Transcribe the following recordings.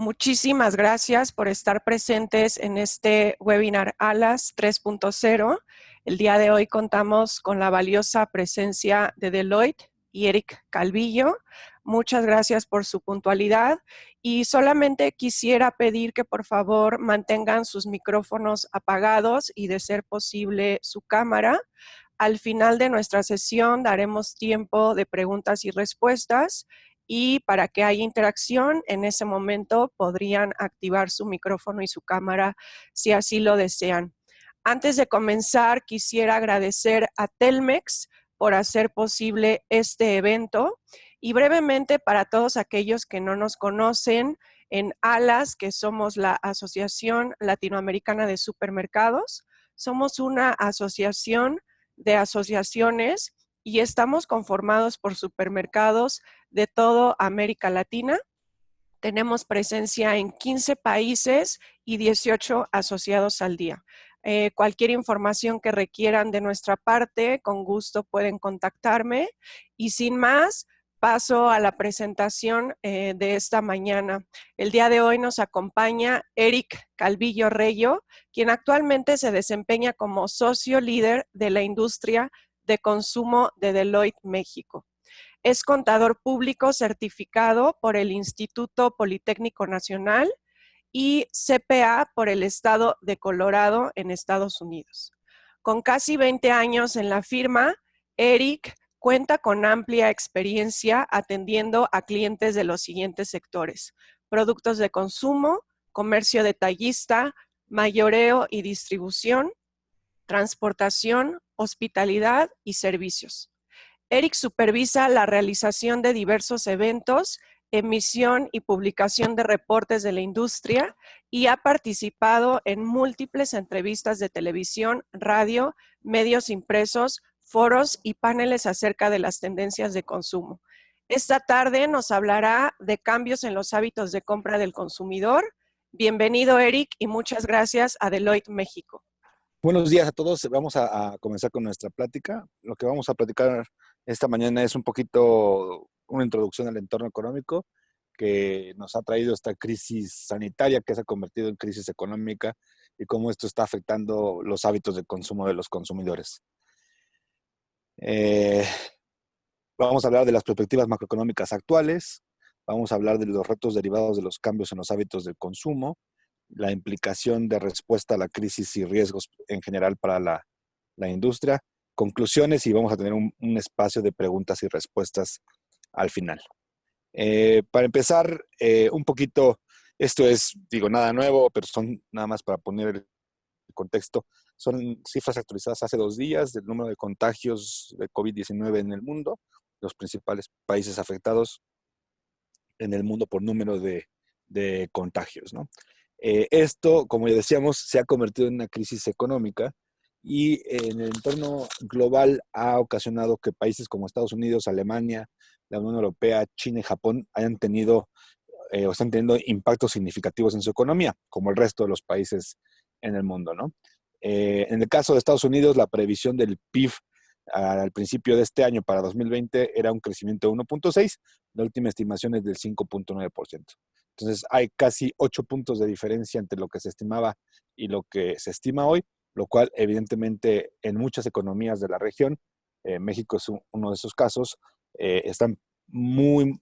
Muchísimas gracias por estar presentes en este webinar ALAS 3.0. El día de hoy contamos con la valiosa presencia de Deloitte y Eric Calvillo. Muchas gracias por su puntualidad y solamente quisiera pedir que por favor mantengan sus micrófonos apagados y de ser posible su cámara. Al final de nuestra sesión daremos tiempo de preguntas y respuestas. Y para que haya interacción, en ese momento podrían activar su micrófono y su cámara si así lo desean. Antes de comenzar, quisiera agradecer a Telmex por hacer posible este evento y brevemente para todos aquellos que no nos conocen, en ALAS, que somos la Asociación Latinoamericana de Supermercados, somos una asociación de asociaciones y estamos conformados por supermercados de toda América Latina. Tenemos presencia en 15 países y 18 asociados al día. Cualquier información que requieran de nuestra parte, con gusto pueden contactarme. Y sin más, paso a la presentación de esta mañana. El día de hoy nos acompaña Eric Calvillo Reyo, quien actualmente se desempeña como socio líder de la industria de consumo de Deloitte México. Es contador público certificado por el Instituto Politécnico Nacional y CPA por el estado de Colorado en Estados Unidos. Con casi 20 años en la firma, Eric cuenta con amplia experiencia atendiendo a clientes de los siguientes sectores: productos de consumo, comercio detallista, mayoreo y distribución, transportación, hospitalidad y servicios. Eric supervisa la realización de diversos eventos, emisión y publicación de reportes de la industria y ha participado en múltiples entrevistas de televisión, radio, medios impresos, foros y paneles acerca de las tendencias de consumo. Esta tarde nos hablará de cambios en los hábitos de compra del consumidor. Bienvenido, Eric, y muchas gracias a Deloitte México. Buenos días a todos. Vamos a comenzar con nuestra plática. Lo que vamos a platicar esta mañana es un poquito una introducción al entorno económico que nos ha traído esta crisis sanitaria que se ha convertido en crisis económica y cómo esto está afectando los hábitos de consumo de los consumidores. Vamos a hablar de las perspectivas macroeconómicas actuales, vamos a hablar de los retos derivados de los cambios en los hábitos del consumo, la implicación de respuesta a la crisis y riesgos en general para la industria, conclusiones y vamos a tener un espacio de preguntas y respuestas al final. Para empezar, un poquito, esto es, nada nuevo, pero son nada más para poner el contexto. Son cifras actualizadas hace 2 días del número de contagios de COVID-19 en el mundo, los principales países afectados en el mundo por número de contagios, ¿no? Esto, como ya decíamos, se ha convertido en una crisis económica y en el entorno global ha ocasionado que países como Estados Unidos, Alemania, la Unión Europea, China y Japón hayan tenido o están teniendo impactos significativos en su economía, como el resto de los países en el mundo, ¿no? En el caso de Estados Unidos, la previsión del PIB al principio de este año para 2020 era un crecimiento de 1.6, la última estimación es del 5.9%. Entonces hay casi 8 puntos de diferencia entre lo que se estimaba y lo que se estima hoy, lo cual evidentemente en muchas economías de la región, México es uno de esos casos, están muy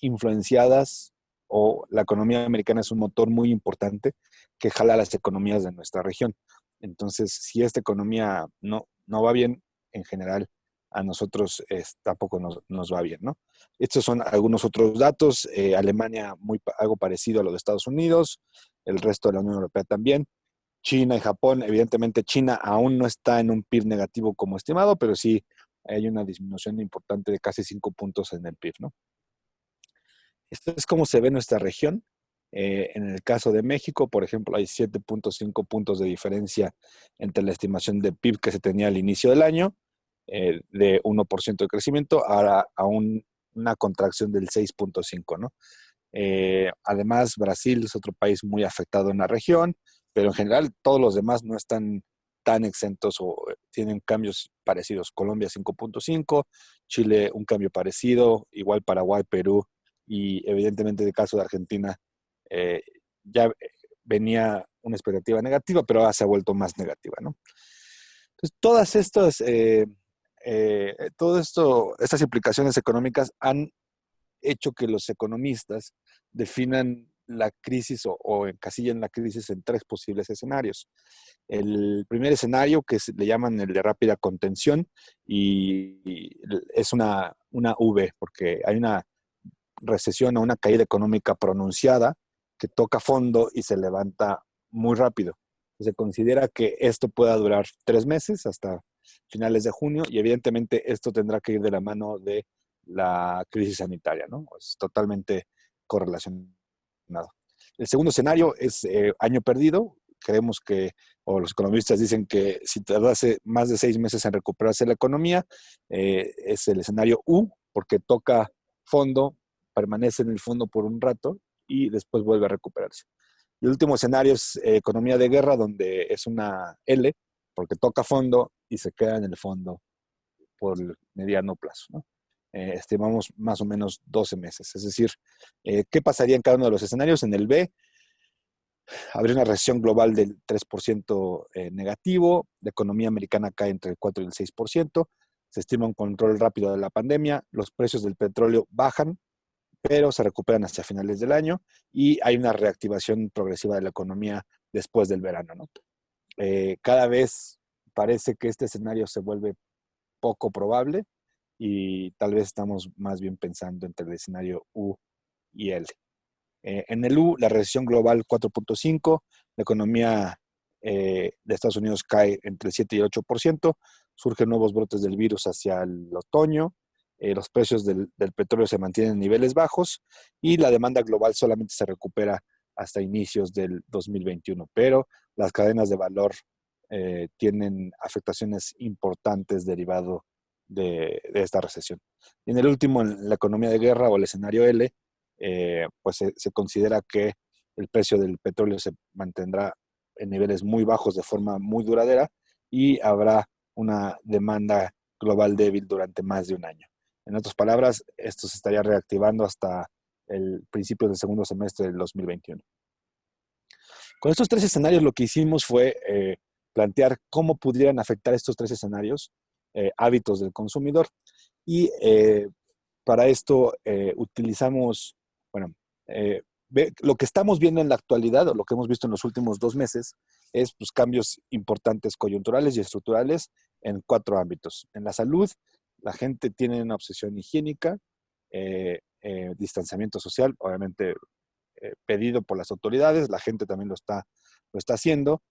influenciadas o la economía americana es un motor muy importante que jala a las economías de nuestra región. Entonces, si esta economía no va bien, en general, a nosotros tampoco nos va bien, ¿no? Estos son algunos otros datos. Alemania, algo parecido a lo de Estados Unidos, el resto de la Unión Europea también. China y Japón, evidentemente China aún no está en un PIB negativo como estimado, pero sí hay una disminución importante de casi 5 puntos en el PIB, ¿no? Esto es cómo se ve nuestra región. En el caso de México, por ejemplo, hay 7.5 puntos de diferencia entre la estimación de PIB que se tenía al inicio del año, de 1% de crecimiento, ahora a una contracción del 6.5, ¿no? Además, Brasil es otro país muy afectado en la región, pero en general todos los demás no están tan exentos o tienen cambios parecidos. Colombia 5.5, Chile un cambio parecido, igual Paraguay, Perú y evidentemente en el caso de Argentina eh, ya venía una expectativa negativa, pero ahora se ha vuelto más negativa, ¿no? Entonces, estas implicaciones económicas han hecho que los economistas definan la crisis o encasillen la crisis en tres posibles escenarios. El primer escenario, que le llaman el de rápida contención, y es una V, porque hay una recesión o una caída económica pronunciada que toca fondo y se levanta muy rápido. Se considera que esto pueda durar 3 meses hasta finales de junio y evidentemente esto tendrá que ir de la mano de la crisis sanitaria, ¿no? Es totalmente correlacionado. El segundo escenario es año perdido. Creemos que, o los economistas dicen que si tardase más de 6 meses en recuperarse la economía, es el escenario U, porque toca fondo, permanece en el fondo por un rato y después vuelve a recuperarse. Y el último escenario es economía de guerra, donde es una L, porque toca fondo y se queda en el fondo por el mediano plazo, ¿no? Estimamos más o menos 12 meses. Es decir, ¿qué pasaría en cada uno de los escenarios? En el B, habría una recesión global del 3% negativo, la economía americana cae entre el 4 y el 6%, se estima un control rápido de la pandemia, los precios del petróleo bajan, pero se recuperan hasta finales del año y hay una reactivación progresiva de la economía después del verano, ¿no? Cada vez parece que este escenario se vuelve poco probable y tal vez estamos más bien pensando entre el escenario U y L. En el U, la recesión global 4.5, la economía de Estados Unidos cae entre el 7 y el 8%, surgen nuevos brotes del virus hacia el otoño, los precios del petróleo se mantienen en niveles bajos y la demanda global solamente se recupera hasta inicios del 2021, pero las cadenas de valor tienen afectaciones importantes derivado de esta recesión. Y en el último, en la economía de guerra o el escenario L, pues se considera que el precio del petróleo se mantendrá en niveles muy bajos de forma muy duradera y habrá una demanda global débil durante más de un año. En otras palabras, esto se estaría reactivando hasta el principio del segundo semestre del 2021. Con estos tres escenarios lo que hicimos fue plantear cómo pudieran afectar estos tres escenarios hábitos del consumidor y para esto utilizamos, bueno, lo que estamos viendo en la actualidad o lo que hemos visto en los últimos 2 meses es pues, cambios importantes coyunturales y estructurales en 4 ámbitos. En la salud, la gente tiene una obsesión higiénica, distanciamiento social, obviamente pedido por las autoridades, la gente también lo está haciendo.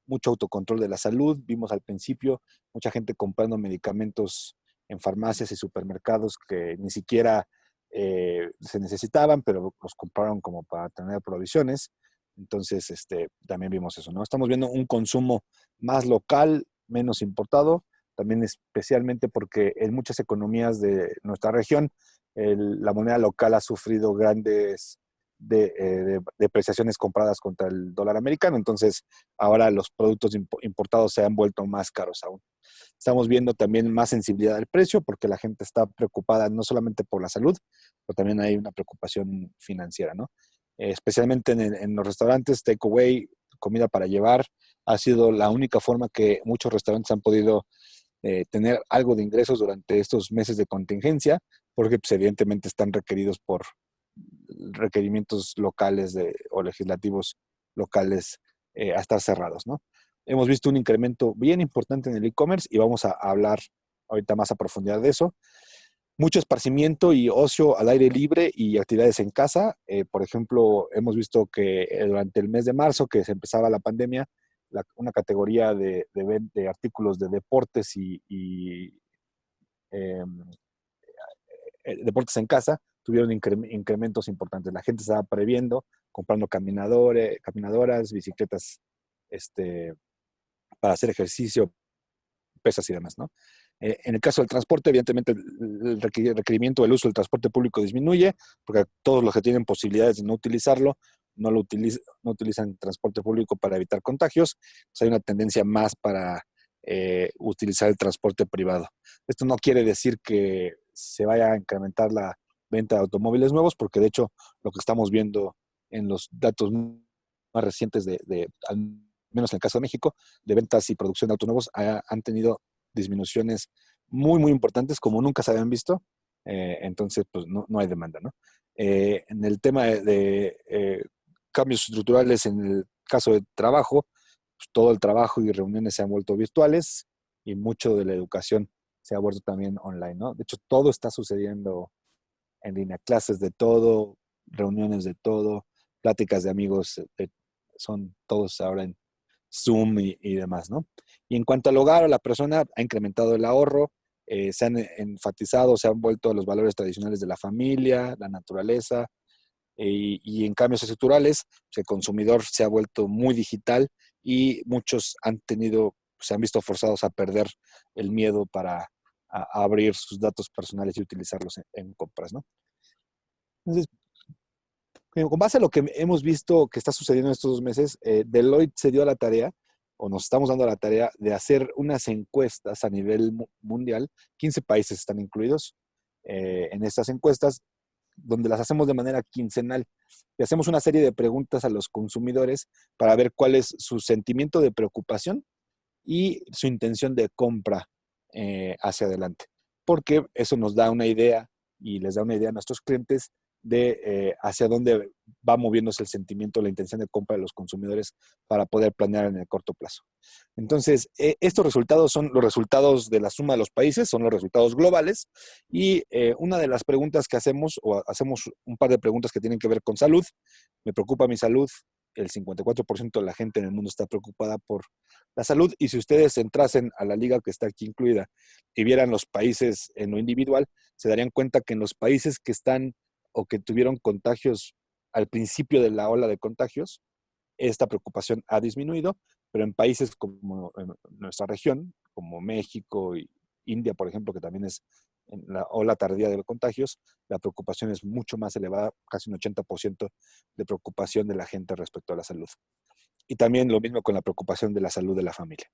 Mucho autocontrol de la salud. Vimos al principio mucha gente comprando medicamentos en farmacias y supermercados que ni siquiera se necesitaban, pero los compraron como para tener provisiones. Entonces, también vimos eso, ¿no? Estamos viendo un consumo más local, menos importado, también especialmente porque en muchas economías de nuestra región la moneda local ha sufrido grandes de depreciaciones compradas contra el dólar americano. Entonces, ahora los productos importados se han vuelto más caros aún. Estamos viendo también más sensibilidad al precio porque la gente está preocupada no solamente por la salud, pero también hay una preocupación financiera, ¿no? Especialmente en los restaurantes, takeaway, comida para llevar, ha sido la única forma que muchos restaurantes han podido tener algo de ingresos durante estos meses de contingencia, porque pues, evidentemente están requeridos por requerimientos locales o legislativos locales a estar cerrados, ¿no? Hemos visto un incremento bien importante en el e-commerce y vamos a hablar ahorita más a profundidad de eso. Mucho esparcimiento y ocio al aire libre y actividades en casa. Por ejemplo, hemos visto que durante el mes de marzo, que se empezaba la pandemia, una categoría de artículos de deportes y eh, deportes en casa tuvieron incrementos importantes. La gente estaba previendo, comprando caminadoras, bicicletas para hacer ejercicio, pesas y demás, ¿no? En el caso del transporte, evidentemente el requerimiento del uso del transporte público disminuye, porque todos los que tienen posibilidades de no utilizarlo, no utilizan transporte público para evitar contagios. Pues hay una tendencia más para utilizar el transporte privado. Esto no quiere decir que se vaya a incrementar la venta de automóviles nuevos, porque de hecho lo que estamos viendo en los datos más recientes al menos en el caso de México, de ventas y producción de autos nuevos, han tenido disminuciones muy, muy importantes, como nunca se habían visto. Entonces, pues no hay demanda, ¿no? En el tema de cambios estructurales, en el caso de trabajo, pues todo el trabajo y reuniones se han vuelto virtuales y mucho de la educación se ha vuelto también online, ¿no? De hecho, todo está sucediendo en línea, clases de todo, reuniones de todo, pláticas de amigos, son todos ahora en Zoom y demás, ¿no? Y en cuanto al hogar, la persona ha incrementado el ahorro, se han enfatizado, se han vuelto a los valores tradicionales de la familia, la naturaleza, y en cambios estructurales, pues el consumidor se ha vuelto muy digital y muchos se han visto forzados a perder el miedo para abrir sus datos personales y utilizarlos en compras, ¿no? Entonces, con base a lo que hemos visto que está sucediendo en estos 2 meses, Deloitte se dio a la tarea, o nos estamos dando a la tarea, de hacer unas encuestas a nivel mundial. 15 países están incluidos en estas encuestas, donde las hacemos de manera quincenal. Y hacemos una serie de preguntas a los consumidores para ver cuál es su sentimiento de preocupación y su intención de compra hacia adelante. Porque eso nos da una idea y les da una idea a nuestros clientes de hacia dónde va moviéndose el sentimiento, la intención de compra de los consumidores para poder planear en el corto plazo. Entonces, estos resultados son los resultados de la suma de los países, son los resultados globales, y una de las preguntas que hacemos, o hacemos un par de preguntas que tienen que ver con salud. Me preocupa mi salud. El 54% de la gente en el mundo está preocupada por la salud, y si ustedes entrasen a la liga que está aquí incluida y vieran los países en lo individual, se darían cuenta que en los países que están o que tuvieron contagios al principio de la ola de contagios, esta preocupación ha disminuido, pero en países como en nuestra región, como México y India, por ejemplo, que también es en la ola tardía de los contagios, la preocupación es mucho más elevada, casi un 80% de preocupación de la gente respecto a la salud. Y también lo mismo con la preocupación de la salud de la familia.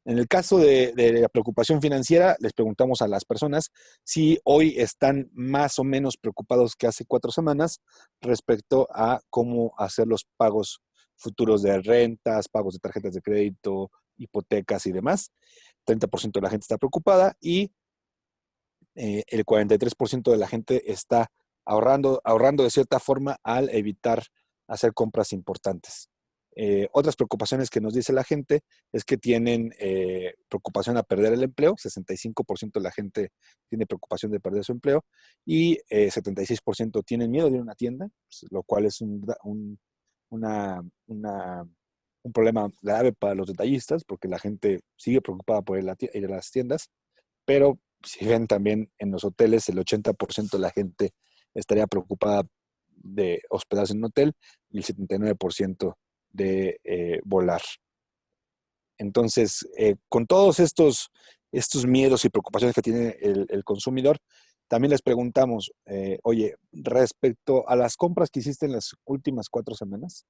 En el caso de la preocupación financiera, les preguntamos a las personas si hoy están más o menos preocupados que hace 4 semanas respecto a cómo hacer los pagos futuros de rentas, pagos de tarjetas de crédito, hipotecas y demás. 30% de la gente está preocupada y el 43% de la gente está ahorrando de cierta forma al evitar hacer compras importantes. Otras preocupaciones que nos dice la gente es que tienen preocupación a perder el empleo. 65% de la gente tiene preocupación de perder su empleo y 76% tienen miedo de ir a una tienda, pues, lo cual es una, un problema grave para los detallistas, porque la gente sigue preocupada por ir a las tiendas. Pero si ven también en los hoteles, el 80% de la gente estaría preocupada de hospedarse en un hotel y el 79% de volar. Entonces, con todos estos miedos y preocupaciones que tiene el consumidor, también les preguntamos, oye, respecto a las compras que hiciste en las últimas 4 semanas,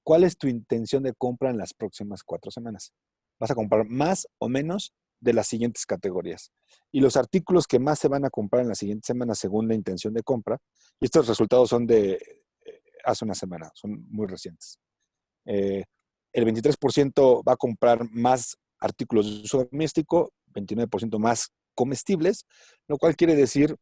¿cuál es tu intención de compra en las próximas 4 semanas? ¿Vas a comprar más o menos de las siguientes categorías? Y los artículos que más se van a comprar en la siguiente semana según la intención de compra, y estos resultados son de hace una semana, son muy recientes. El 23% va a comprar más artículos de uso doméstico, 29% más comestibles, lo cual quiere decir,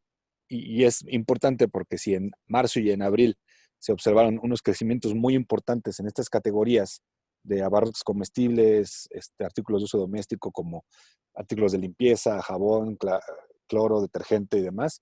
y es importante porque si en marzo y en abril se observaron unos crecimientos muy importantes en estas categorías de abarrotes comestibles, artículos de uso doméstico como artículos de limpieza, jabón, cloro, detergente y demás,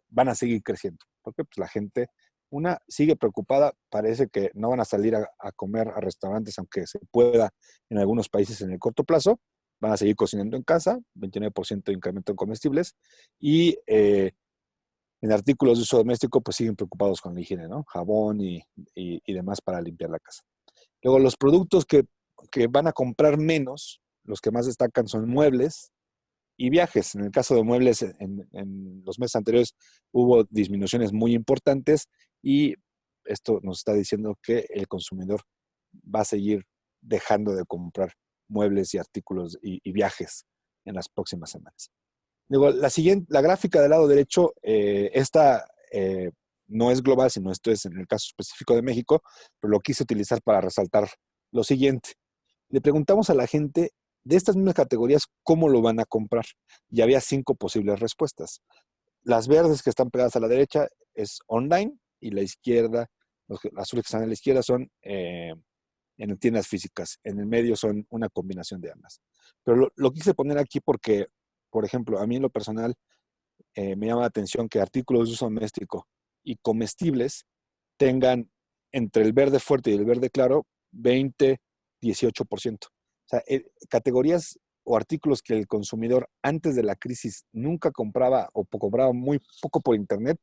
van a seguir creciendo. Porque pues, la gente, una, sigue preocupada, parece que no van a salir a comer a restaurantes, aunque se pueda en algunos países en el corto plazo, van a seguir cocinando en casa, 29% de incremento en comestibles, y en artículos de uso doméstico, pues siguen preocupados con la higiene, ¿no? Jabón y demás para limpiar la casa. Luego, los productos que van a comprar menos, los que más destacan son muebles y viajes. En el caso de muebles, en los meses anteriores hubo disminuciones muy importantes y esto nos está diciendo que el consumidor va a seguir dejando de comprar muebles y artículos y viajes en las próximas semanas. Luego, la gráfica del lado derecho, esta no es global, sino esto es en el caso específico de México, pero lo quise utilizar para resaltar lo siguiente. Le preguntamos a la gente de estas mismas categorías cómo lo van a comprar. Y había 5 posibles respuestas. Las verdes que están pegadas a la derecha es online y la izquierda, los azules que están a la izquierda son en tiendas físicas. En el medio son una combinación de ambas. Pero lo quise poner aquí porque, por ejemplo, a mí en lo personal me llama la atención que artículos de uso doméstico y comestibles tengan entre el verde fuerte y el verde claro 20-18%. O sea, categorías o artículos que el consumidor antes de la crisis nunca compraba o compraba muy poco por internet,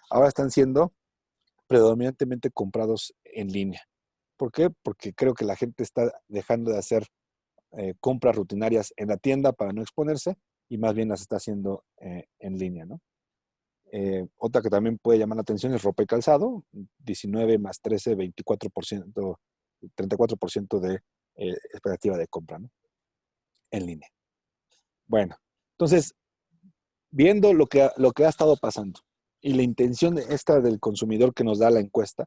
ahora están siendo predominantemente comprados en línea. ¿Por qué? Porque creo que la gente está dejando de hacer compras rutinarias en la tienda para no exponerse y más bien las está haciendo en línea, ¿no? Otra que también puede llamar la atención es ropa y calzado, 19 más 13, 24%, 34% de expectativa de compra, ¿no? En línea. Bueno, entonces, viendo lo que ha estado pasando y la intención esta del consumidor que nos da la encuesta,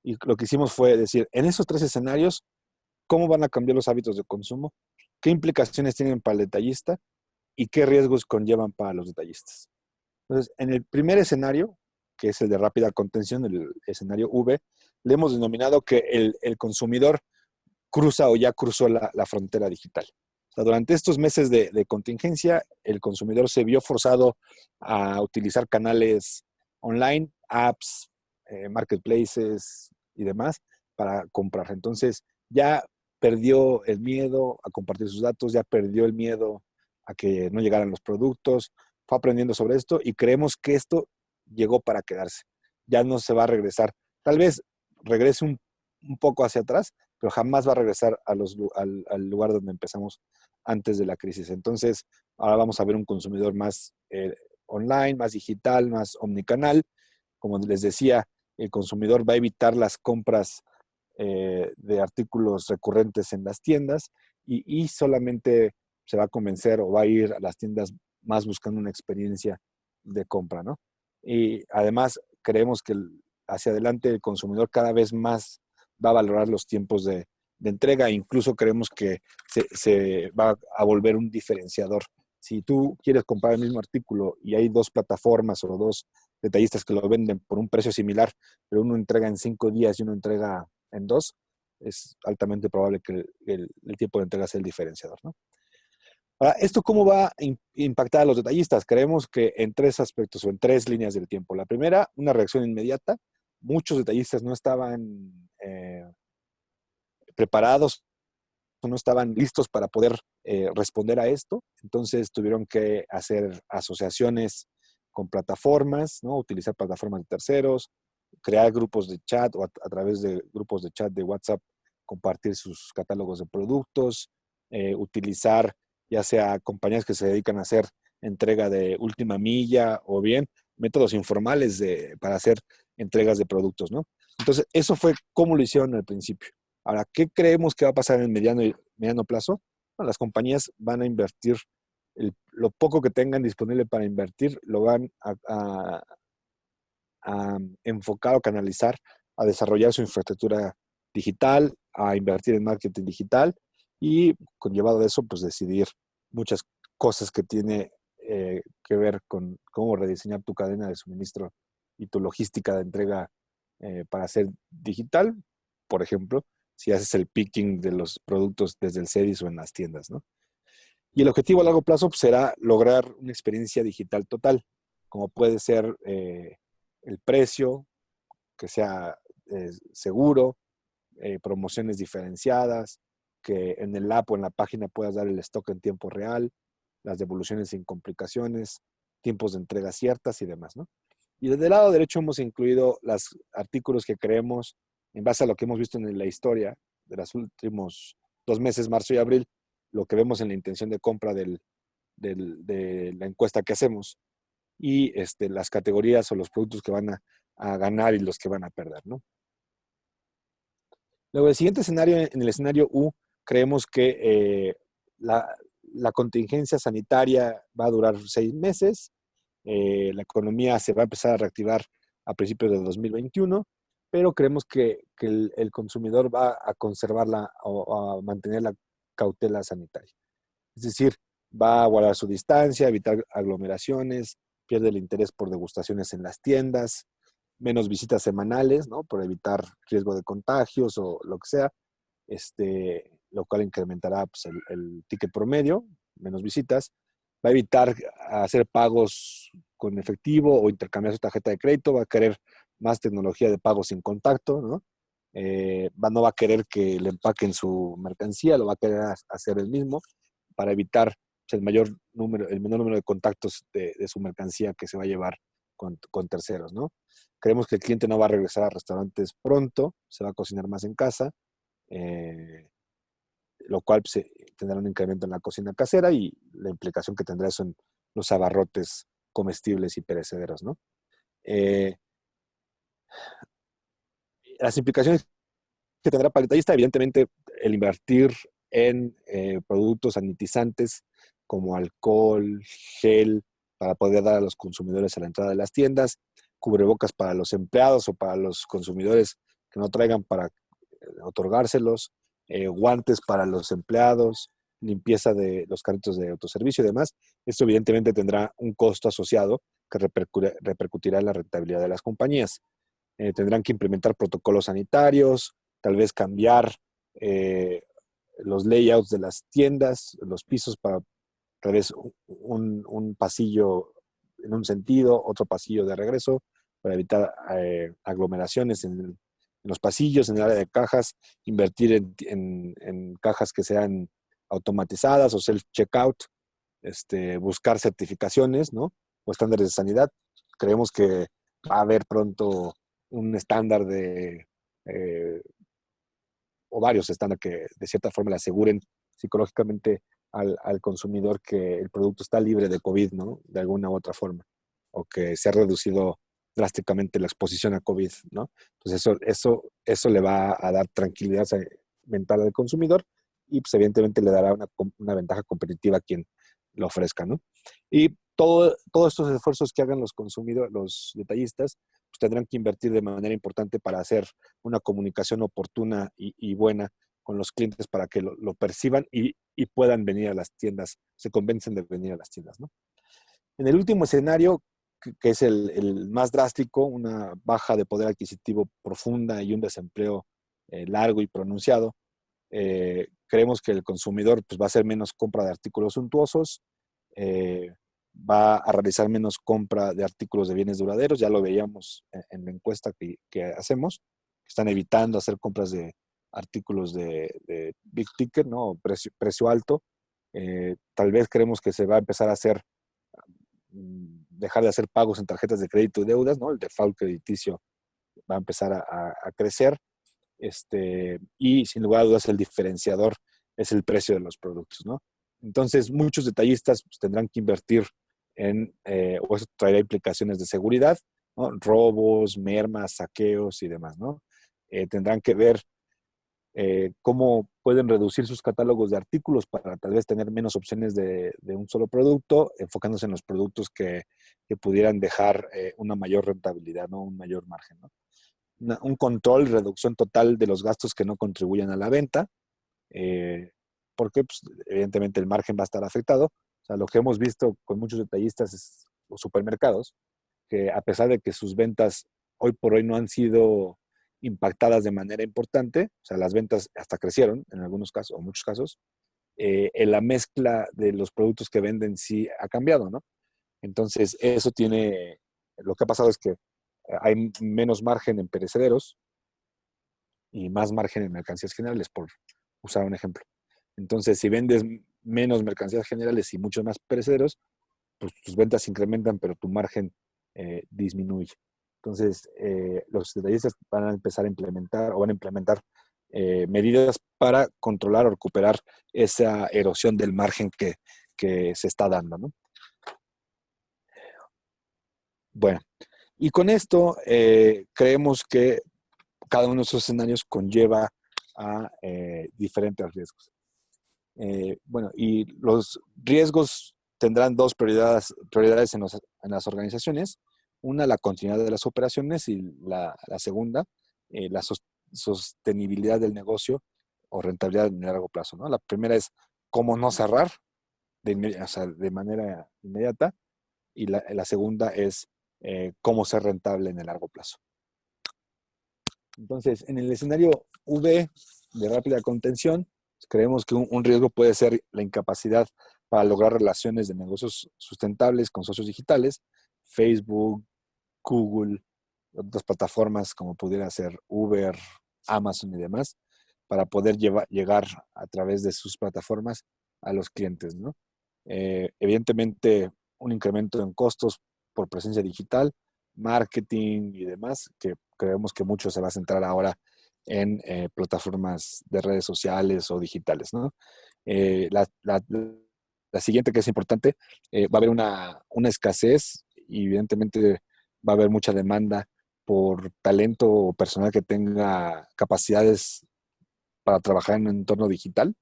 y lo que hicimos fue decir, en esos 3 escenarios, ¿cómo van a cambiar los hábitos de consumo? ¿Qué implicaciones tienen para el detallista? ¿Y qué riesgos conllevan para los detallistas? Entonces, en el primer escenario, que es el de rápida contención, el escenario V, le hemos denominado que el consumidor cruza o ya cruzó la frontera digital. O sea, durante estos meses de contingencia, el consumidor se vio forzado a utilizar canales online, apps, marketplaces y demás para comprar. Entonces, ya perdió el miedo a compartir sus datos, ya perdió el miedo a que no llegaran los productos, fue aprendiendo sobre esto y creemos que esto llegó para quedarse. Ya no se va a regresar. Tal vez regrese un poco hacia atrás, pero jamás va a regresar al lugar donde empezamos antes de la crisis. Entonces, ahora vamos a ver un consumidor más online, más digital, más omnicanal. Como les decía, el consumidor va a evitar las compras de artículos recurrentes en las tiendas y solamente se va a convencer o va a ir a las tiendas más buscando una experiencia de compra, ¿no? Y además creemos que hacia adelante el consumidor cada vez más va a valorar los tiempos de entrega, incluso creemos que se va a volver un diferenciador. Si tú quieres comprar el mismo artículo y hay 2 plataformas o 2 detallistas que lo venden por un precio similar, pero uno entrega en 5 días y uno entrega en 2, es altamente probable que el tiempo de entrega sea el diferenciador, ¿no? Ahora, ¿esto cómo va a impactar a los detallistas? Creemos que en 3 aspectos o en 3 líneas del tiempo. La primera, una reacción inmediata. Muchos detallistas no estaban preparados o no estaban listos para poder responder a esto. Entonces tuvieron que hacer asociaciones con plataformas, ¿no? Utilizar plataformas de terceros, crear grupos de chat o a través de grupos de chat de WhatsApp, compartir sus catálogos de productos, utilizar ya sea compañías que se dedican a hacer entrega de última milla o bien métodos informales para hacer entregas de productos, ¿no? Entonces, eso fue como lo hicieron al principio. Ahora, ¿qué creemos que va a pasar en el mediano plazo? Bueno, las compañías van a invertir lo poco que tengan disponible para invertir, lo van a enfocar o canalizar a desarrollar su infraestructura digital, a invertir en marketing digital y conllevado de eso, pues decidir muchas cosas que tiene que ver con cómo rediseñar tu cadena de suministro y tu logística de entrega para ser digital, por ejemplo, si haces el picking de los productos desde el CEDIS o en las tiendas, ¿no? Y el objetivo a largo plazo pues, será lograr una experiencia digital total, como puede ser el precio, que sea seguro, promociones diferenciadas, que en el app o en la página puedas dar el stock en tiempo real, las devoluciones sin complicaciones, tiempos de entrega ciertas y demás, ¿no? Y desde el lado derecho hemos incluido los artículos que creemos, en base a lo que hemos visto en la historia de los últimos 2 meses, marzo y abril, lo que vemos en la intención de compra de la encuesta que hacemos y las categorías o los productos que van a ganar y los que van a perder, ¿no? Luego, el siguiente escenario, en el escenario U, creemos que la contingencia sanitaria va a durar 6 meses, la economía se va a empezar a reactivar a principios de 2021, pero creemos que el consumidor va a conservarla o a mantener la cautela sanitaria. Es decir, va a guardar su distancia, evitar aglomeraciones, pierde el interés por degustaciones en las tiendas, menos visitas semanales, ¿no? Por evitar riesgo de contagios o lo que sea, lo cual incrementará pues, el ticket promedio, menos visitas. Va a evitar hacer pagos con efectivo o intercambiar su tarjeta de crédito, va a querer más tecnología de pago sin contacto, ¿no? No va a querer que le empaquen su mercancía, lo va a querer hacer él mismo para evitar pues, el menor número de contactos de su mercancía que se va a llevar con terceros, ¿no? Creemos que el cliente no va a regresar a restaurantes pronto, se va a cocinar más en casa, eh, lo cual pues, tendrá un incremento en la cocina casera y la implicación que tendrá eso en los abarrotes comestibles y perecederos, ¿no? Eh, las implicaciones que tendrá para el detallista, evidentemente, el invertir en productos sanitizantes como alcohol, gel, para poder dar a los consumidores a la entrada de las tiendas, cubrebocas para los empleados o para los consumidores que no traigan para otorgárselos, guantes para los empleados, limpieza de los carritos de autoservicio y demás. Esto evidentemente tendrá un costo asociado que repercutirá en la rentabilidad de las compañías. Tendrán que implementar protocolos sanitarios, tal vez cambiar los layouts de las tiendas, los pisos para tal vez un pasillo en un sentido, otro pasillo de regreso, para evitar aglomeraciones en los pasillos, en el área de cajas, invertir en cajas que sean automatizadas o self-checkout, buscar certificaciones, ¿no? O estándares de sanidad. Creemos que va a haber pronto un estándar eh, o varios estándares que de cierta forma le aseguren psicológicamente al consumidor que el producto está libre de COVID, ¿no? De alguna u otra forma, o que se ha reducido drásticamente la exposición a COVID, ¿no? Entonces eso le va a dar tranquilidad mental al consumidor y pues evidentemente le dará una ventaja competitiva a quien lo ofrezca, ¿no? Y todos estos esfuerzos que hagan los consumidores, los detallistas, pues tendrán que invertir de manera importante para hacer una comunicación oportuna y buena con los clientes para que lo perciban y puedan venir a las tiendas, se convencen de venir a las tiendas, ¿no? En el último escenario, que es el más drástico, una baja de poder adquisitivo profunda y un desempleo largo y pronunciado, creemos que el consumidor pues, va a hacer menos compra de artículos suntuosos, eh, va a realizar menos compra de artículos de bienes duraderos, ya lo veíamos en la encuesta que hacemos, están evitando hacer compras de artículos de big ticket, ¿no? Precio alto. Tal vez creemos que se va a empezar a hacer, dejar de hacer pagos en tarjetas de crédito y deudas, ¿no? El default crediticio va a empezar a crecer. Y sin lugar a dudas el diferenciador es el precio de los productos, ¿no? Entonces, muchos detallistas pues, tendrán que invertir o eso traerá implicaciones de seguridad, ¿no? Robos, mermas, saqueos y demás, ¿no? Tendrán que ver cómo pueden reducir sus catálogos de artículos para tal vez tener menos opciones de un solo producto, enfocándose en los productos que pudieran dejar una mayor rentabilidad, ¿no? Un mayor margen, ¿no? Un control, reducción total de los gastos que no contribuyan a la venta, porque pues, evidentemente el margen va a estar afectado. O sea, lo que hemos visto con muchos detallistas o supermercados, que a pesar de que sus ventas hoy por hoy no han sido impactadas de manera importante, o sea, las ventas hasta crecieron en algunos casos o muchos casos, en la mezcla de los productos que venden sí ha cambiado, ¿no? Entonces, lo que ha pasado es que hay menos margen en perecederos y más margen en mercancías generales, por usar un ejemplo. Entonces, si vendes menos mercancías generales y muchos más perecederos, pues tus ventas se incrementan, pero tu margen disminuye. Entonces, los detallistas van a empezar a implementar o van a implementar medidas para controlar o recuperar esa erosión del margen que se está dando, ¿no? Bueno, y con esto creemos que cada uno de esos escenarios conlleva a diferentes riesgos. Bueno, y los riesgos tendrán dos prioridades en las organizaciones. Una, la continuidad de las operaciones y la segunda, la sostenibilidad del negocio o rentabilidad en el largo plazo, ¿no? La primera es cómo no cerrar o sea, de manera inmediata, y la segunda es cómo ser rentable en el largo plazo. Entonces, en el escenario V de rápida contención, creemos que un riesgo puede ser la incapacidad para lograr relaciones de negocios sustentables con socios digitales, Facebook, Google, otras plataformas como pudiera ser Uber, Amazon y demás, para poder llegar a través de sus plataformas a los clientes, ¿no? Evidentemente, un incremento en costos por presencia digital, marketing y demás, que creemos que mucho se va a centrar ahora en plataformas de redes sociales o digitales, ¿no? Eh, la, la, la siguiente que es importante, va a haber una escasez y evidentemente va a haber mucha demanda por talento o personal que tenga capacidades para trabajar en un entorno digital.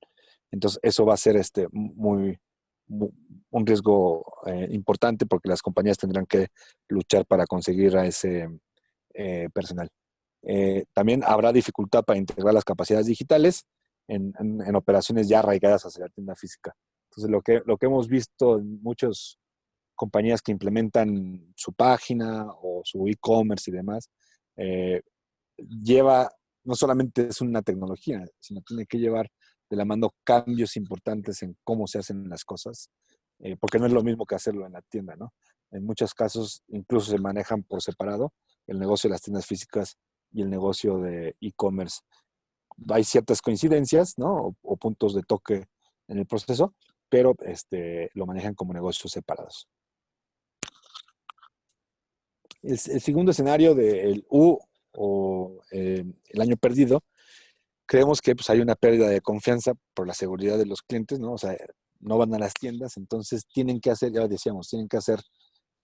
Entonces, eso va a ser muy un riesgo importante porque las compañías tendrán que luchar para conseguir a ese personal. También habrá dificultad para integrar las capacidades digitales en operaciones ya arraigadas hacia la tienda física. Entonces, lo que hemos visto en muchas compañías que implementan su página o su e-commerce y demás, eh, lleva, no solamente es una tecnología, sino tiene que llevar de la mano cambios importantes en cómo se hacen las cosas, porque no es lo mismo que hacerlo en la tienda, ¿no? En muchos casos incluso se manejan por separado el negocio de las tiendas físicas y el negocio de e-commerce. Hay ciertas coincidencias, ¿no? O puntos de toque en el proceso, pero lo manejan como negocios separados. El segundo escenario del U o el año perdido, creemos que pues, hay una pérdida de confianza por la seguridad de los clientes, ¿no? O sea, no van a las tiendas, entonces tienen que hacer, ya decíamos, tienen que hacer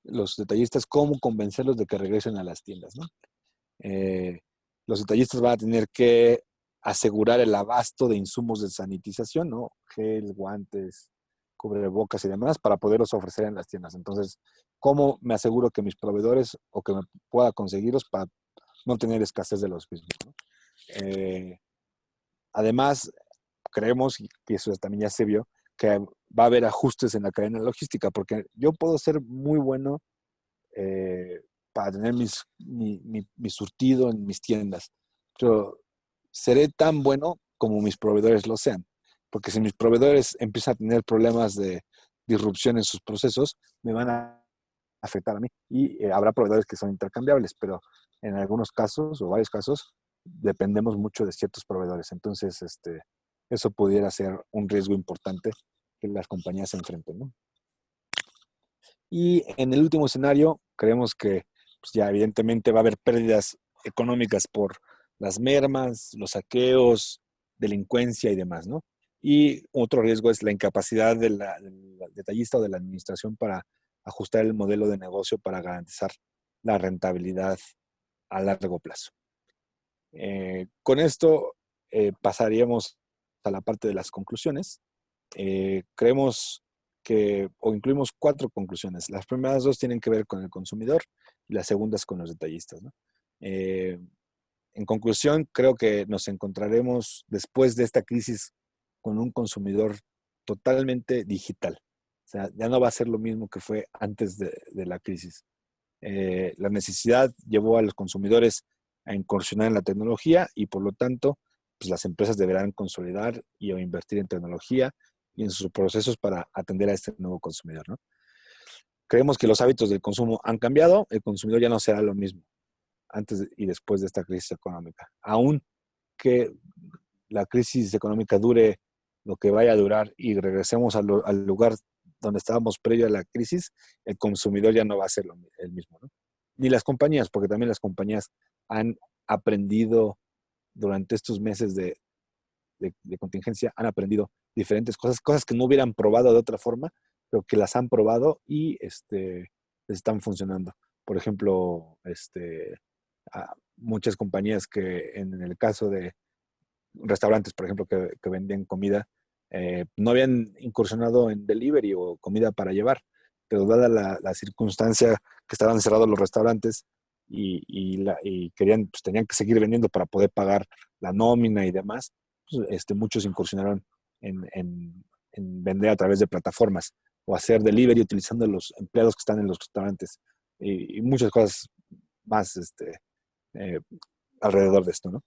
los detallistas cómo convencerlos de que regresen a las tiendas, ¿no? Eh, los detallistas van a tener que asegurar el abasto de insumos de sanitización, ¿no? Gel, guantes, cubrebocas y demás para poderlos ofrecer en las tiendas. Entonces, ¿cómo me aseguro que mis proveedores o que me pueda conseguirlos para no tener escasez de los mismos, ¿no? Además, creemos, y eso también ya se vio, que va a haber ajustes en la cadena logística, porque yo puedo ser muy bueno para tener mi surtido en mis tiendas, pero seré tan bueno como mis proveedores lo sean, porque si mis proveedores empiezan a tener problemas de disrupción en sus procesos, me van a afectar a mí. Y habrá proveedores que son intercambiables, pero en algunos casos o varios casos dependemos mucho de ciertos proveedores. Entonces, eso pudiera ser un riesgo importante que las compañías se enfrenten, ¿no? Y en el último escenario, creemos que pues ya evidentemente va a haber pérdidas económicas por las mermas, los saqueos, delincuencia y demás, ¿no? Y otro riesgo es la incapacidad del detallista o de la administración para ajustar el modelo de negocio para garantizar la rentabilidad a largo plazo. Con esto pasaríamos a la parte de las conclusiones. Creemos o incluimos 4 conclusiones. Las primeras 2 tienen que ver con el consumidor y las segundas con los detallistas, ¿no? En conclusión, creo que nos encontraremos después de esta crisis con un consumidor totalmente digital. O sea, ya no va a ser lo mismo que fue antes de la crisis. La necesidad llevó a los consumidores a incursionar en la tecnología y por lo tanto, pues las empresas deberán consolidar y o invertir en tecnología y en sus procesos para atender a este nuevo consumidor, ¿no? Creemos que los hábitos del consumo han cambiado, el consumidor ya no será lo mismo antes y después de esta crisis económica. Aún que la crisis económica dure lo que vaya a durar y regresemos al lugar donde estábamos previo a la crisis, el consumidor ya no va a ser el mismo, ¿no? Ni las compañías, porque también las compañías han aprendido durante estos meses de contingencia, han aprendido diferentes cosas que no hubieran probado de otra forma, pero que las han probado y les están funcionando. Por ejemplo, muchas compañías que en el caso de restaurantes, por ejemplo, que vendían comida, no habían incursionado en delivery o comida para llevar, pero dada la circunstancia que estaban cerrados los restaurantes y querían, pues tenían que seguir vendiendo para poder pagar la nómina y demás, pues, muchos incursionaron en vender a través de plataformas o hacer delivery utilizando los empleados que están en los restaurantes y muchas cosas más eh, alrededor de esto, ¿no?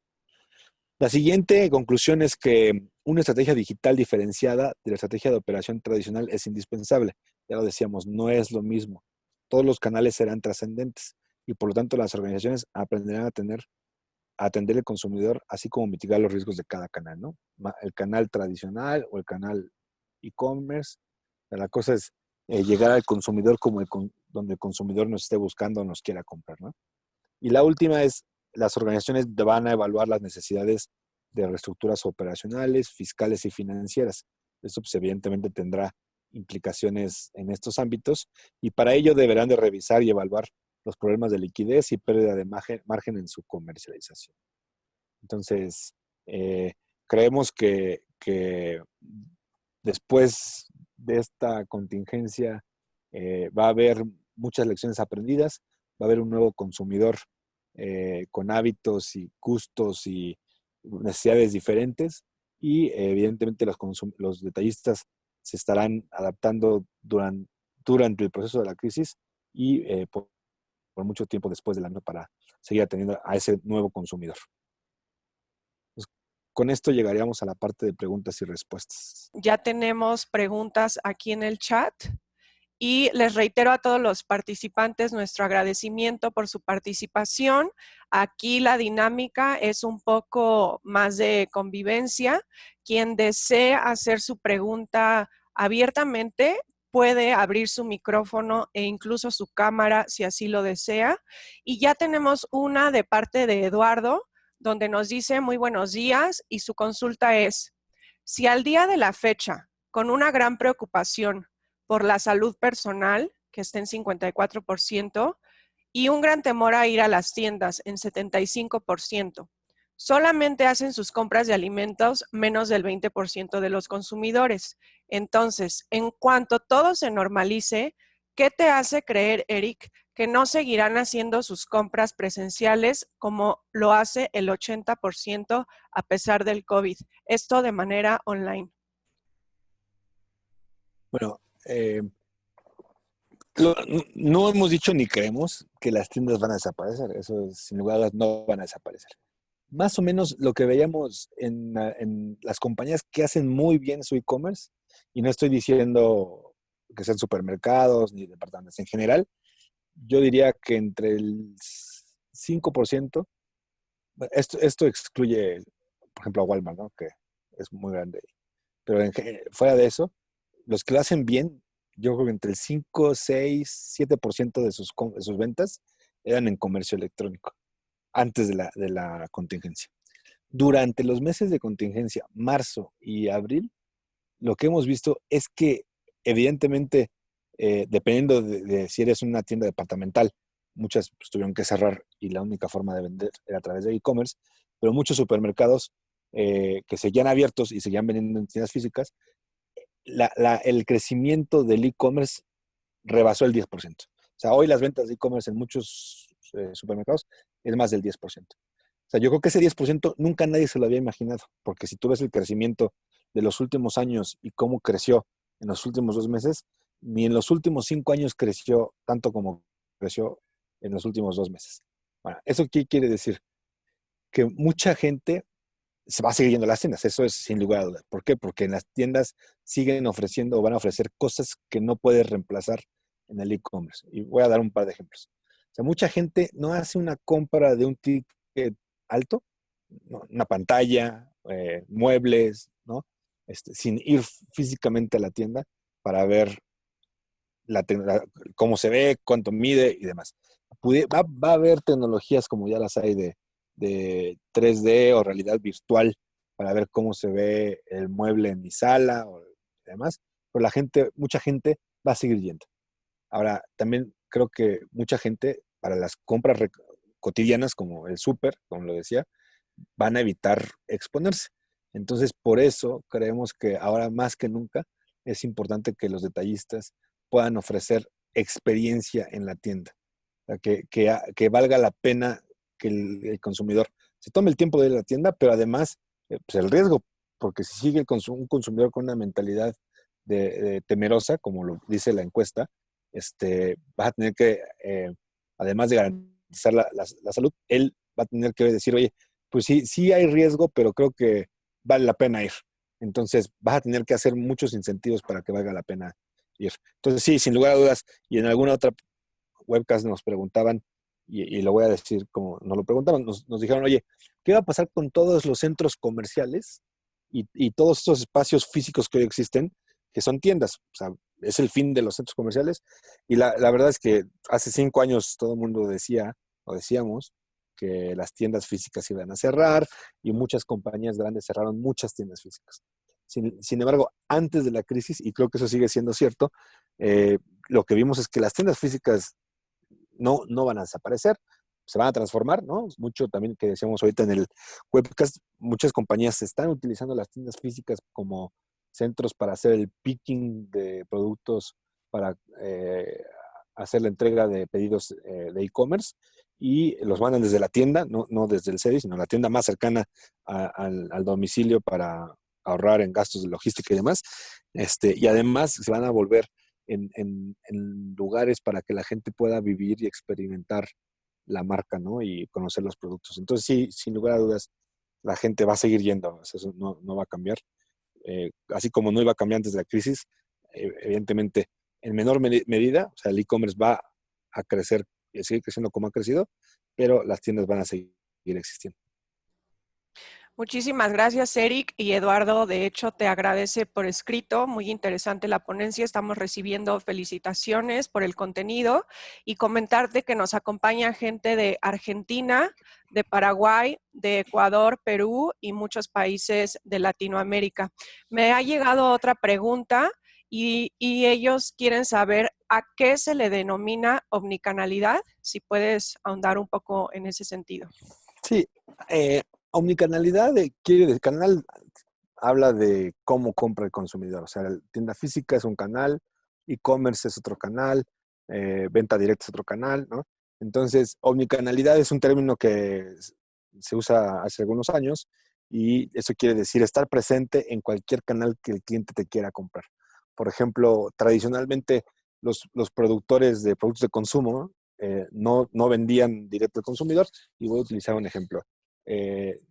La siguiente conclusión es que una estrategia digital diferenciada de la estrategia de operación tradicional es indispensable. Ya lo decíamos, no es lo mismo. Todos los canales serán trascendentes y por lo tanto las organizaciones aprenderán a atender al consumidor, así como mitigar los riesgos de cada canal, ¿no? El canal tradicional o el canal e-commerce. La cosa es llegar al consumidor como donde el consumidor nos esté buscando o nos quiera comprar, ¿no? Y la última es, las organizaciones van a evaluar las necesidades de reestructuras operacionales, fiscales y financieras. Esto pues, evidentemente tendrá implicaciones en estos ámbitos y para ello deberán de revisar y evaluar los problemas de liquidez y pérdida de margen en su comercialización. Entonces, creemos que después de esta contingencia va a haber muchas lecciones aprendidas, va a haber un nuevo consumidor con hábitos y gustos y necesidades diferentes y evidentemente los detallistas se estarán adaptando durante el proceso de la crisis y por mucho tiempo después del año para seguir atendiendo a ese nuevo consumidor. Pues, con esto llegaríamos a la parte de preguntas y respuestas. Ya tenemos preguntas aquí en el chat. Y les reitero a todos los participantes nuestro agradecimiento por su participación. Aquí la dinámica es un poco más de convivencia. Quien desee hacer su pregunta abiertamente puede abrir su micrófono e incluso su cámara si así lo desea. Y ya tenemos una de parte de Eduardo, donde nos dice muy buenos días y su consulta es: si al día de la fecha, con una gran preocupación por la salud personal, que está en 54%, y un gran temor a ir a las tiendas en 75%, solamente hacen sus compras de alimentos menos del 20% de los consumidores. Entonces, en cuanto todo se normalice, ¿qué te hace creer, Eric, que no seguirán haciendo sus compras presenciales como lo hace el 80% a pesar del COVID? Esto de manera online. Bueno, no hemos dicho ni creemos que las tiendas van a desaparecer. Eso sin lugar a dudas no van a desaparecer. Más o menos lo que veíamos en las compañías que hacen muy bien su e-commerce, y no estoy diciendo que sean supermercados ni departamentos en general, yo diría que entre el 5%, esto excluye, por ejemplo, a Walmart, ¿no? Que es muy grande, pero fuera de eso, los que lo hacen bien, yo creo que entre el 5, 6, 7% de sus ventas eran en comercio electrónico, antes de la contingencia. Durante los meses de contingencia, marzo y abril, lo que hemos visto es que evidentemente, dependiendo de si eres una tienda departamental, muchas pues, tuvieron que cerrar y la única forma de vender era a través de e-commerce, pero muchos supermercados que seguían abiertos y seguían vendiendo en tiendas físicas, el crecimiento del e-commerce rebasó el 10%. O sea, hoy las ventas de e-commerce en muchos supermercados es más del 10%. O sea, yo creo que ese 10% nunca nadie se lo había imaginado, porque si tú ves el crecimiento de los últimos años y cómo creció en los últimos 2 meses, ni en los últimos 5 años creció tanto como creció en los últimos 2 meses. Bueno, ¿eso qué quiere decir? Que mucha gente se va a seguir yendo a las tiendas, eso es sin lugar a dudas. ¿Por qué? Porque en las tiendas siguen ofreciendo o van a ofrecer cosas que no puedes reemplazar en el e-commerce. Y voy a dar un par de ejemplos. O sea, mucha gente no hace una compra de un ticket alto, ¿no? Una pantalla, muebles, ¿no? Sin ir físicamente a la tienda para ver cómo se ve, cuánto mide y demás. Va a haber tecnologías como ya las hay de 3D o realidad virtual para ver cómo se ve el mueble en mi sala o demás, pero mucha gente va a seguir yendo. Ahora, también creo que mucha gente para las compras cotidianas como el súper, como lo decía, van a evitar exponerse. Entonces, por eso creemos que ahora más que nunca es importante que los detallistas puedan ofrecer experiencia en la tienda. sea, que valga la pena que el consumidor se tome el tiempo de ir a la tienda, pero además pues el riesgo, porque si sigue un consumidor con una mentalidad de temerosa, como lo dice la encuesta, vas a tener que, además de garantizar la salud, él va a tener que decir, oye, pues sí, sí hay riesgo, pero creo que vale la pena ir. Entonces vas a tener que hacer muchos incentivos para que valga la pena ir. Entonces sí, sin lugar a dudas, y en alguna otra webcast nos preguntaban, y lo voy a decir como nos lo preguntaban, nos dijeron, oye, ¿qué va a pasar con todos los centros comerciales y todos estos espacios físicos que hoy existen, que son tiendas? O sea, es el fin de los centros comerciales. Y la verdad es que hace 5 años todo el mundo decía, o decíamos, que las tiendas físicas iban a cerrar y muchas compañías grandes cerraron muchas tiendas físicas. Sin embargo, antes de la crisis, y creo que eso sigue siendo cierto, lo que vimos es que las tiendas físicas no van a desaparecer, se van a transformar, ¿no? Mucho también que decíamos ahorita en el webcast, muchas compañías están utilizando las tiendas físicas como centros para hacer el picking de productos, para hacer la entrega de pedidos de e-commerce y los mandan desde la tienda, no desde el CEDI, sino la tienda más cercana al domicilio para ahorrar en gastos de logística y demás. Y además se van a volver en lugares para que la gente pueda vivir y experimentar la marca, ¿no? Y conocer los productos. Entonces, sí, sin lugar a dudas, la gente va a seguir yendo, eso no va a cambiar. Así como no iba a cambiar antes de la crisis, evidentemente, en menor medida, o sea, el e-commerce va a crecer y a seguir creciendo como ha crecido, pero las tiendas van a seguir existiendo. Muchísimas gracias, Eric. Y Eduardo, de hecho, te agradece por escrito. Muy interesante la ponencia. Estamos recibiendo felicitaciones por el contenido y comentarte que nos acompaña gente de Argentina, de Paraguay, de Ecuador, Perú y muchos países de Latinoamérica. Me ha llegado otra pregunta y ellos quieren saber a qué se le denomina omnicanalidad. Si puedes ahondar un poco en ese sentido. Sí, omnicanalidad quiere decir, canal habla de cómo compra el consumidor. O sea, la tienda física es un canal, e-commerce es otro canal, venta directa es otro canal, ¿no? Entonces, omnicanalidad es un término que se usa hace algunos años y eso quiere decir estar presente en cualquier canal que el cliente te quiera comprar. Por ejemplo, tradicionalmente los productores de productos de consumo no vendían directo al consumidor y voy a utilizar un ejemplo.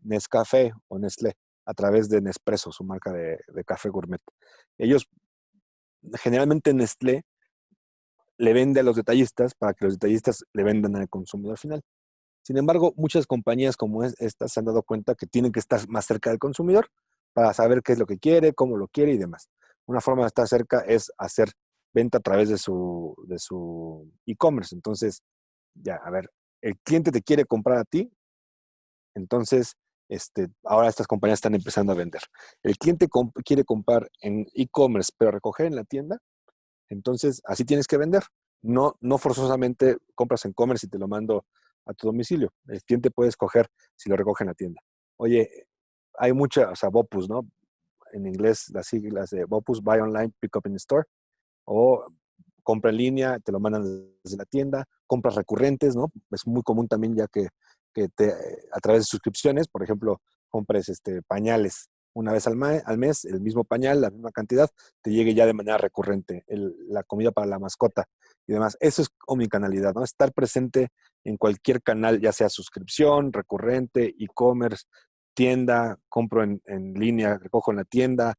Nescafé o Nestlé a través de Nespresso, su marca de café gourmet. Ellos, generalmente Nestlé, le vende a los detallistas para que los detallistas le vendan al consumidor final. Sin embargo, muchas compañías como estas se han dado cuenta que tienen que estar más cerca del consumidor para saber qué es lo que quiere, cómo lo quiere y demás. Una forma de estar cerca es hacer venta a través de su e-commerce. Entonces, ya, a ver, el cliente te quiere comprar a ti, entonces, ahora estas compañías están empezando a vender. El cliente quiere comprar en e-commerce, pero recoger en la tienda, entonces así tienes que vender. No forzosamente compras en e-commerce y te lo mando a tu domicilio. El cliente puede escoger si lo recoge en la tienda. Oye, hay mucha, o sea, BOPUS, ¿no? En inglés, las siglas de BOPUS, Buy Online, Pick Up in Store, o compra en línea, te lo mandan desde la tienda, compras recurrentes, ¿no? Es muy común también ya que a través de suscripciones, por ejemplo, compres pañales una vez al mes, el mismo pañal, la misma cantidad, te llegue ya de manera recurrente, la comida para la mascota y demás. Eso es omnicanalidad, ¿no? Estar presente en cualquier canal, ya sea suscripción, recurrente, e-commerce, tienda, compro en línea, recojo en la tienda,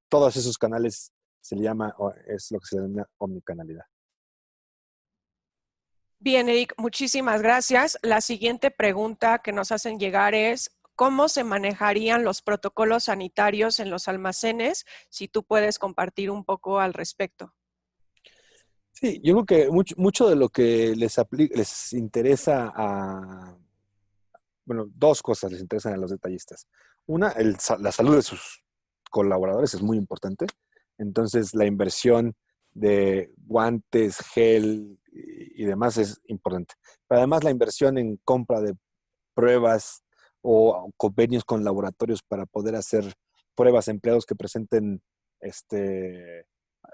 todos esos canales se le llama, es lo que se denomina omnicanalidad. Bien, Eric, muchísimas gracias. La siguiente pregunta que nos hacen llegar es, ¿cómo se manejarían los protocolos sanitarios en los almacenes? Si tú puedes compartir un poco al respecto. Sí, yo creo que mucho de lo que les interesa bueno, dos cosas les interesan a los detallistas. Una, la salud de sus colaboradores es muy importante. Entonces, la inversión de guantes, gel y demás es importante. Pero además, la inversión en compra de pruebas o convenios con laboratorios para poder hacer pruebas a empleados que presenten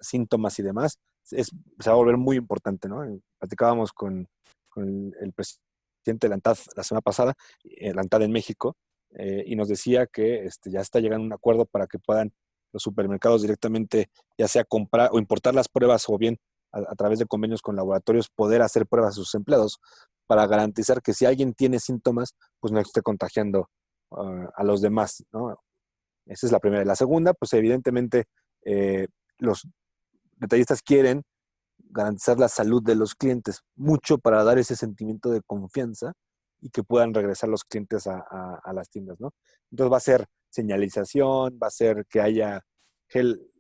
síntomas y demás, se va a volver muy importante, ¿no? Platicábamos con el presidente de la ANTAD la semana pasada, la ANTAD en México, y nos decía que ya está llegando a un acuerdo para que puedan los supermercados directamente, ya sea comprar o importar las pruebas o bien a través de convenios con laboratorios, poder hacer pruebas a sus empleados para garantizar que si alguien tiene síntomas, pues no esté contagiando a los demás, ¿no? Esa es la primera. La segunda, pues evidentemente los detallistas quieren garantizar la salud de los clientes, mucho para dar ese sentimiento de confianza y que puedan regresar los clientes a las tiendas, ¿no? Entonces va a ser señalización, va a ser que haya gel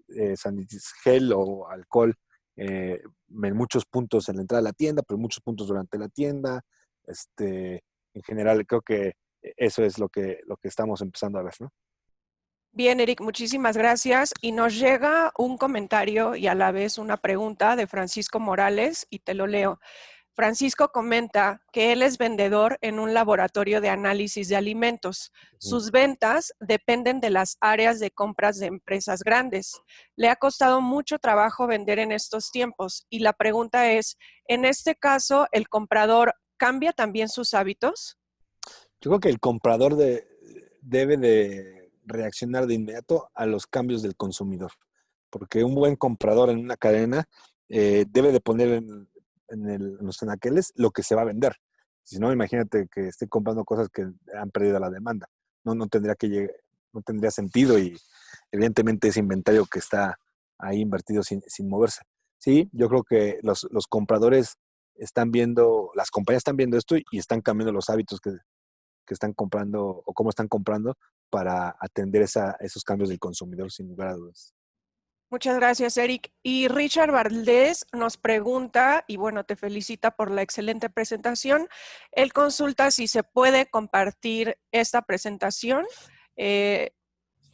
o alcohol en muchos puntos en la entrada de la tienda, pero en muchos puntos durante la tienda. En general, creo que eso es lo que estamos empezando a ver, ¿no? Bien, Eric, muchísimas gracias. Y nos llega un comentario y a la vez una pregunta de Francisco Morales, y te lo leo. Francisco comenta que él es vendedor en un laboratorio de análisis de alimentos. Sus ventas dependen de las áreas de compras de empresas grandes. Le ha costado mucho trabajo vender en estos tiempos y la pregunta es, ¿en este caso el comprador cambia también sus hábitos? Yo creo que el comprador debe de reaccionar de inmediato a los cambios del consumidor, porque un buen comprador en una cadena debe de poner en los anaqueles lo que se va a vender. Si no, imagínate que esté comprando cosas que han perdido la demanda. No tendría no tendría sentido y evidentemente ese inventario que está ahí invertido sin moverse. Sí, yo creo que los compradores están viendo, las compañías están viendo esto y están cambiando los hábitos que están comprando o cómo están comprando para atender esos cambios del consumidor, sin lugar a dudas. Muchas gracias, Eric. Y Richard Valdés nos pregunta, y bueno, te felicita por la excelente presentación. Él consulta si se puede compartir esta presentación.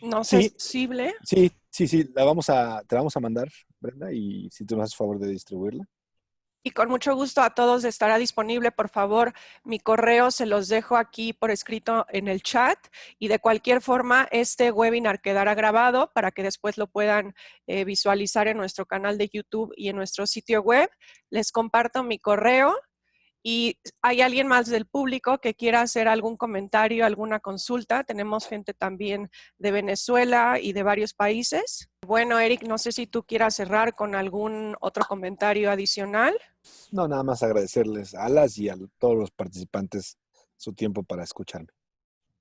No sé si es Sí, posible. sí, te la vamos a mandar, Brenda, y si tú nos haces favor de distribuirla. Y con mucho gusto a todos estará disponible, por favor, mi correo se los dejo aquí por escrito en el chat y de cualquier forma este webinar quedará grabado para que después lo puedan visualizar en nuestro canal de YouTube y en nuestro sitio web. Les comparto mi correo. ¿Y hay alguien más del público que quiera hacer algún comentario, alguna consulta? Tenemos gente también de Venezuela y de varios países. Bueno, Eric, no sé si tú quieras cerrar con algún otro comentario adicional. No, nada más agradecerles a las y a todos los participantes su tiempo para escucharme.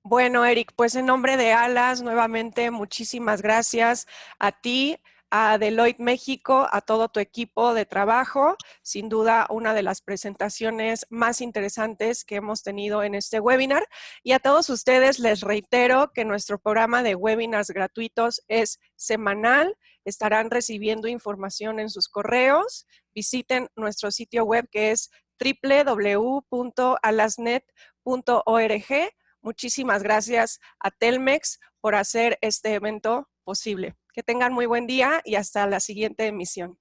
Bueno, Eric, pues en nombre de Alas, nuevamente muchísimas gracias a ti, a Deloitte México, a todo tu equipo de trabajo. Sin duda, una de las presentaciones más interesantes que hemos tenido en este webinar. Y a todos ustedes les reitero que nuestro programa de webinars gratuitos es semanal. Estarán recibiendo información en sus correos. Visiten nuestro sitio web que es www.alasnet.org. Muchísimas gracias a Telmex por hacer este evento posible. Que tengan muy buen día y hasta la siguiente emisión.